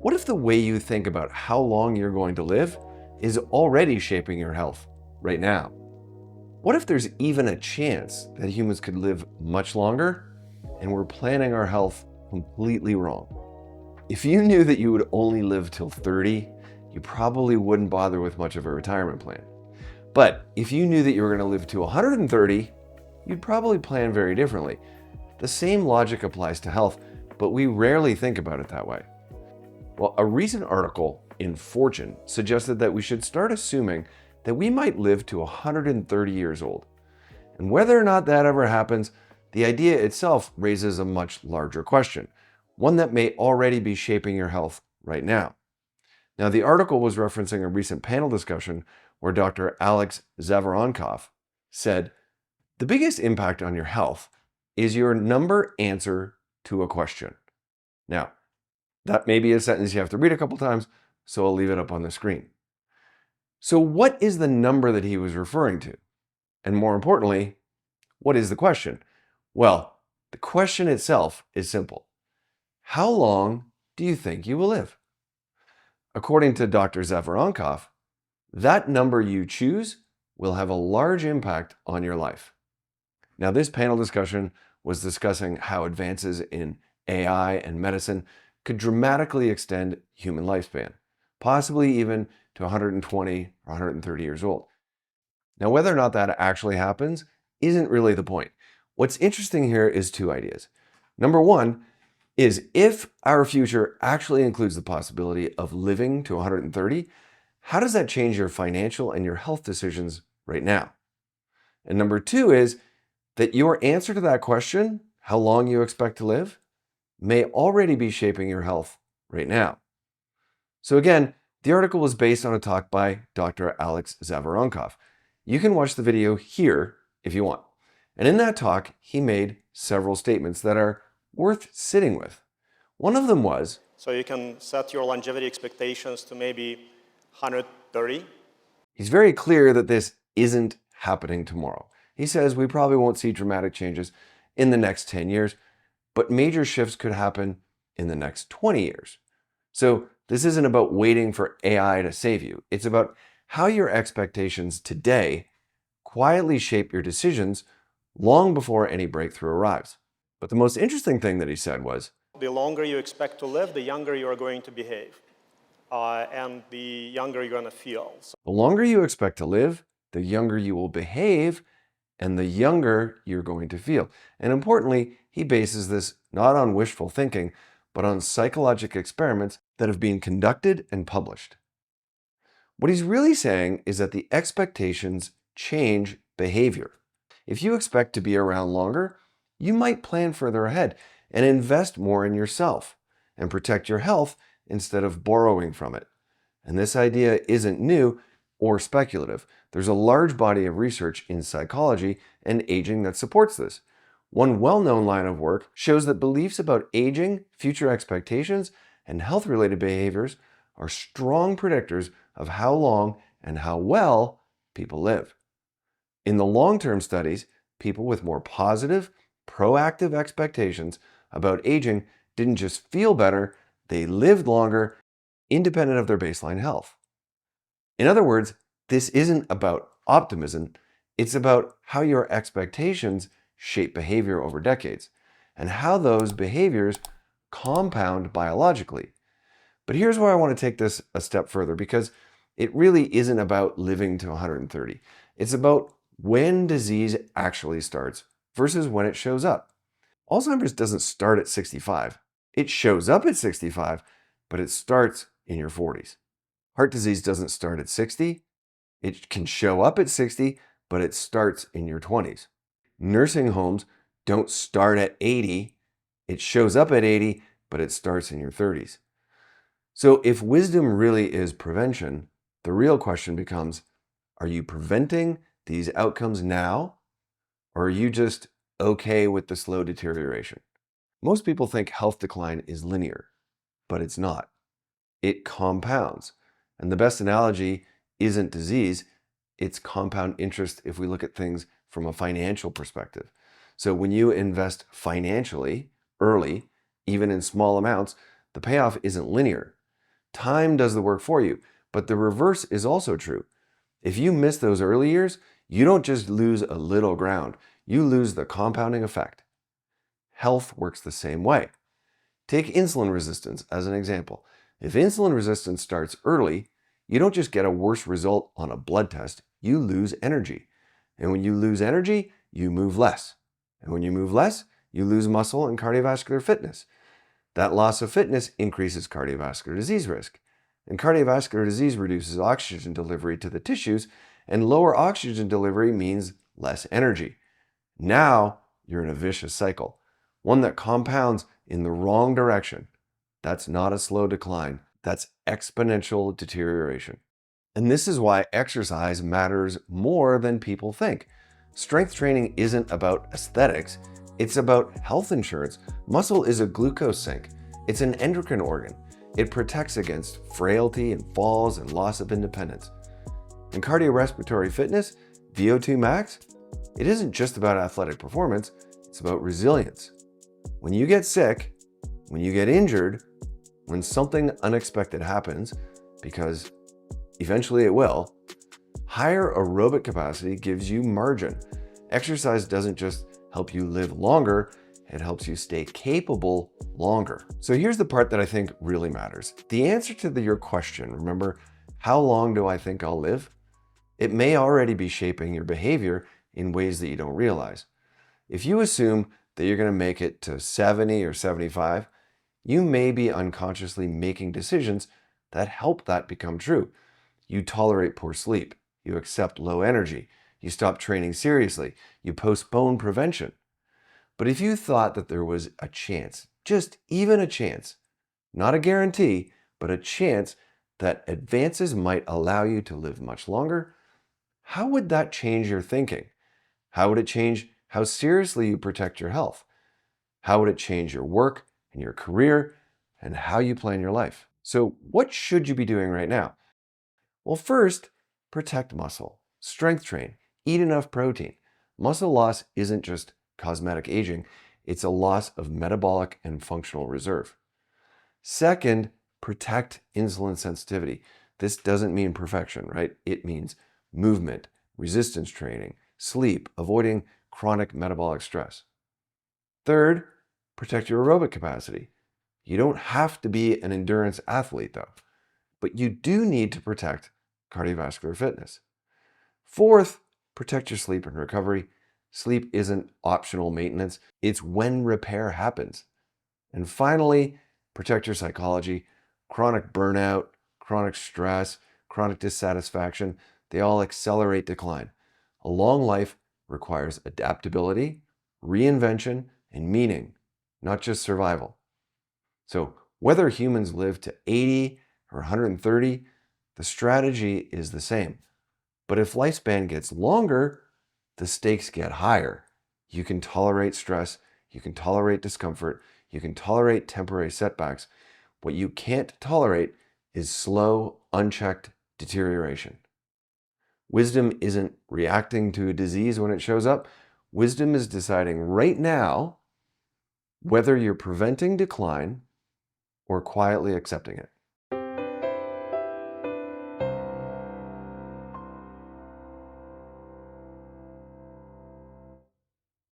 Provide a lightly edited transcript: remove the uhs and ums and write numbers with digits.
What if the way you think about how long you're going to live is already shaping your health right now? What if there's even a chance that humans could live much longer and we're planning our health completely wrong? If you knew that you would only live till 30, you probably wouldn't bother with much of a retirement plan. But if you knew that you were going to live to 130, you'd probably plan very differently. The same logic applies to health, but we rarely think about it that way. Well, a recent article in Fortune suggested that we should start assuming that we might live to 130 years old. And whether or not that ever happens, the idea itself raises a much larger question, one that may already be shaping your health right now. Now, the article was referencing a recent panel discussion where Dr. Alex Zhavoronkov said, "The biggest impact on your health is your number answer to a question." Now, that may be a sentence you have to read a couple times, so I'll leave it up on the screen. So what is the number that he was referring to? And more importantly, what is the question? Well, the question itself is simple. How long do you think you will live? According to Dr. Zhavoronkov, that number you choose will have a large impact on your life. Now, this panel discussion was discussing how advances in AI and medicine could dramatically extend human lifespan, possibly even to 120 or 130 years old. Now, whether or not that actually happens isn't really the point. What's interesting here is two ideas. Number one is if our future actually includes the possibility of living to 130, how does that change your financial and your health decisions right now? And number two is that your answer to that question, how long you expect to live, may already be shaping your health right now. So again, the article was based on a talk by Dr. Alex Zhavoronkov. You can watch the video here if you want. And in that talk, he made several statements that are worth sitting with. One of them was, so you can set your longevity expectations to maybe 130. He's very clear that this isn't happening tomorrow. He says we probably won't see dramatic changes in the next 10 years, but major shifts could happen in the next 20 years. So this isn't about waiting for AI to save you. It's about how your expectations today quietly shape your decisions long before any breakthrough arrives. But the most interesting thing that he said was, the longer you expect to live, the younger you are going to behave, and the younger you're going to feel. The longer you expect to live, the younger you will behave, and the younger you're going to feel. And importantly, he bases this not on wishful thinking, but on psychological experiments that have been conducted and published. What he's really saying is that the expectations change behavior. If you expect to be around longer, you might plan further ahead and invest more in yourself and protect your health instead of borrowing from it. And this idea isn't new or speculative. There's a large body of research in psychology and aging that supports this. One well-known line of work shows that beliefs about aging, future expectations, and health-related behaviors are strong predictors of how long and how well people live. In the long-term studies, people with more positive, proactive expectations about aging didn't just feel better, they lived longer, independent of their baseline health. In other words, this isn't about optimism, it's about how your expectations shape behavior over decades and how those behaviors compound biologically. But here's where I want to take this a step further, because it really isn't about living to 130. It's about when disease actually starts versus when it shows up. Alzheimer's doesn't start at 65. It shows up at 65, but it starts in your 40s. Heart disease doesn't start at 60. It can show up at 60, but it starts in your 20s. Nursing homes don't start at 80. It shows up at 80, but it starts in your 30s. So if wisdom really is prevention, the real question becomes, are you preventing these outcomes now, or are you just okay with the slow deterioration? Most people think health decline is linear, but it's not. It compounds. And the best analogy isn't disease, it's compound interest if we look at things from a financial perspective. So when you invest financially early, even in small amounts, the payoff isn't linear. Time does the work for you, but the reverse is also true. If you miss those early years, you don't just lose a little ground, you lose the compounding effect. Health works the same way. Take insulin resistance as an example. If insulin resistance starts early, you don't just get a worse result on a blood test, you lose energy. And when you lose energy, you move less. And when you move less, you lose muscle and cardiovascular fitness. That loss of fitness increases cardiovascular disease risk. And cardiovascular disease reduces oxygen delivery to the tissues, and lower oxygen delivery means less energy. Now you're in a vicious cycle, one that compounds in the wrong direction. That's not a slow decline, that's exponential deterioration. And this is why exercise matters more than people think. Strength training isn't about aesthetics, it's about health insurance. Muscle is a glucose sink. It's an endocrine organ. It protects against frailty and falls and loss of independence. In cardiorespiratory fitness, VO2 max, it isn't just about athletic performance, it's about resilience. When you get sick, when you get injured, when something unexpected happens, because eventually it will, higher aerobic capacity gives you margin. Exercise doesn't just help you live longer, it helps you stay capable longer. So here's the part that I think really matters. The answer to your question, remember, how long do I think I'll live? It may already be shaping your behavior in ways that you don't realize. If you assume that you're going to make it to 70 or 75, you may be unconsciously making decisions that help that become true. You tolerate poor sleep, you accept low energy, you stop training seriously, you postpone prevention. But if you thought that there was a chance, just even a chance, not a guarantee, but a chance that advances might allow you to live much longer, how would that change your thinking? How would it change how seriously you protect your health? How would it change your work and your career and how you plan your life? So what should you be doing right now? Well, first, protect muscle, strength train, eat enough protein. Muscle loss isn't just cosmetic aging, it's a loss of metabolic and functional reserve. Second, protect insulin sensitivity. This doesn't mean perfection, right? It means movement, resistance training, sleep, avoiding chronic metabolic stress. Third, protect your aerobic capacity. You don't have to be an endurance athlete though, but you do need to protect cardiovascular fitness. Fourth, protect your sleep and recovery. Sleep isn't optional maintenance, it's when repair happens. And finally, protect your psychology. Chronic burnout, chronic stress, chronic dissatisfaction, they all accelerate decline. A long life requires adaptability, reinvention, and meaning, not just survival. So whether humans live to 80 or 130, the strategy is the same. But if lifespan gets longer, the stakes get higher. You can tolerate stress, you can tolerate discomfort, you can tolerate temporary setbacks. What you can't tolerate is slow, unchecked deterioration. Wisdom isn't reacting to a disease when it shows up. Wisdom is deciding right now whether you're preventing decline or quietly accepting it.